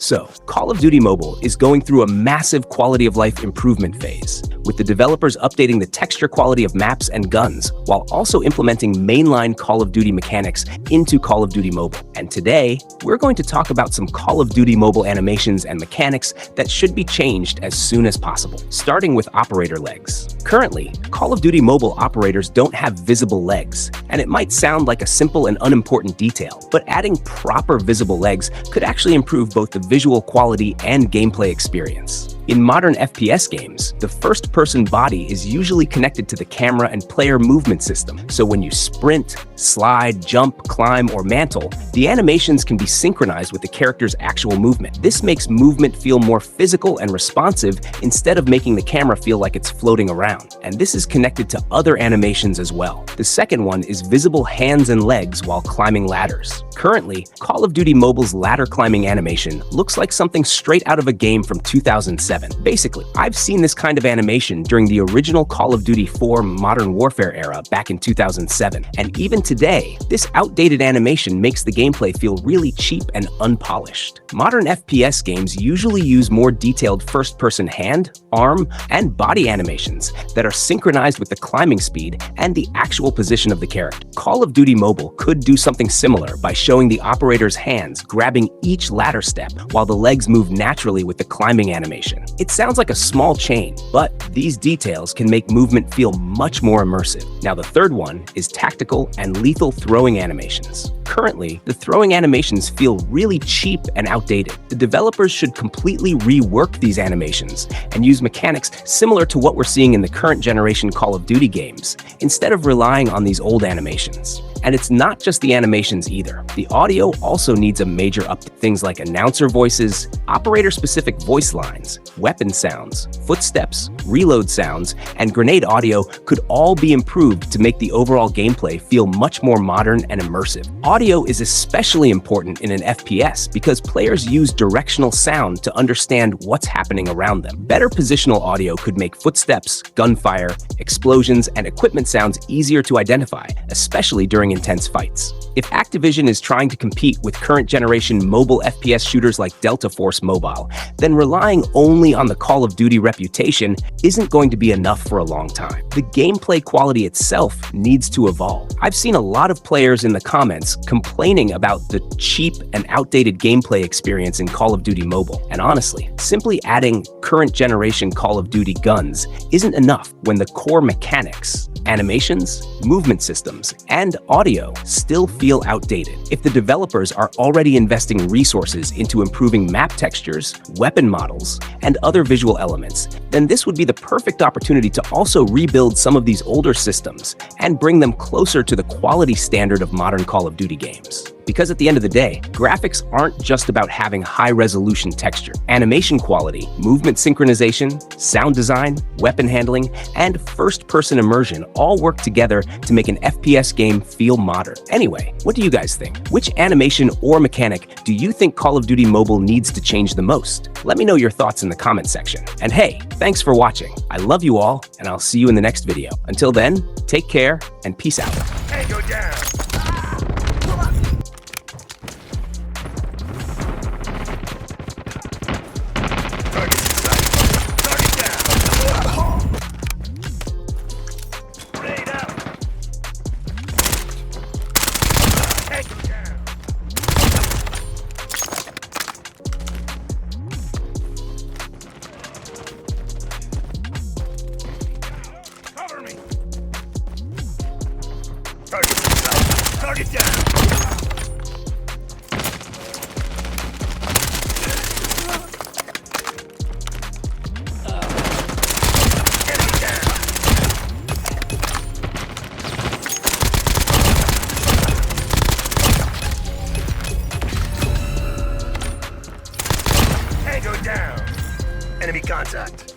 So, Call of Duty Mobile is going through a massive quality of life improvement phase, with the developers updating the texture quality of maps and guns, while also implementing mainline Call of Duty mechanics into Call of Duty Mobile. And today, we're going to talk about some Call of Duty Mobile animations and mechanics that should be changed as soon as possible, starting with operator legs. Currently, Call of Duty Mobile operators don't have visible legs, and it might sound like a simple and unimportant detail, but adding proper visible legs could actually improve both the visual quality and gameplay experience. In modern FPS games, the first-person body is usually connected to the camera and player movement system, so when you sprint, slide, jump, climb, or mantle, the animations can be synchronized with the character's actual movement. This makes movement feel more physical and responsive instead of making the camera feel like it's floating around, and this is connected to other animations as well. The second one is visible hands and legs while climbing ladders. Currently, Call of Duty Mobile's ladder climbing animation looks like something straight out of a game from 2007. Basically, I've seen this kind of animation during the original Call of Duty 4 Modern Warfare era back in 2007, and even today, this outdated animation makes the gameplay feel really cheap and unpolished. Modern FPS games usually use more detailed first-person hand, arm, and body animations that are synchronized with the climbing speed and the actual position of the character. Call of Duty Mobile could do something similar by showing the operator's hands grabbing each ladder step while the legs move naturally with the climbing animation. It sounds like a small change, but these details can make movement feel much more immersive. Now, the third one is tactical and lethal throwing animations. Currently, the throwing animations feel really cheap and outdated. The developers should completely rework these animations and use mechanics similar to what we're seeing in the current generation Call of Duty games, instead of relying on these old animations. And it's not just the animations either. The audio also needs a major update. Things like announcer voices, operator-specific voice lines, weapon sounds, footsteps, reload sounds, and grenade audio could all be improved to make the overall gameplay feel much more modern and immersive. Audio is especially important in an FPS because players use directional sound to understand what's happening around them. Better positional audio could make footsteps, gunfire, explosions, and equipment sounds easier to identify, especially during intense fights. If Activision is trying to compete with current generation mobile FPS shooters like Delta Force Mobile, then relying only on the Call of Duty reputation isn't going to be enough for a long time. The gameplay quality itself needs to evolve. I've seen a lot of players in the comments complaining about the cheap and outdated gameplay experience in Call of Duty Mobile. And honestly, simply adding current generation Call of Duty guns isn't enough when the core mechanics, animations, movement systems, and audio still feel outdated. If the developers are already investing resources into improving map textures, weapon models, and other visual elements, then this would be the perfect opportunity to also rebuild some of these older systems and bring them closer to the quality standard of modern Call of Duty games. Because at the end of the day, graphics aren't just about having high-resolution texture. Animation quality, movement synchronization, sound design, weapon handling, and first-person immersion all work together to make an FPS game feel modern. Anyway, what do you guys think? Which animation or mechanic do you think Call of Duty Mobile needs to change the most? Let me know your thoughts in the comment section. And hey, thanks for watching. I love you all, and I'll see you in the next video. Until then, take care and peace out. Hey, go down. Target down! Enemy down! Tango down! Enemy contact!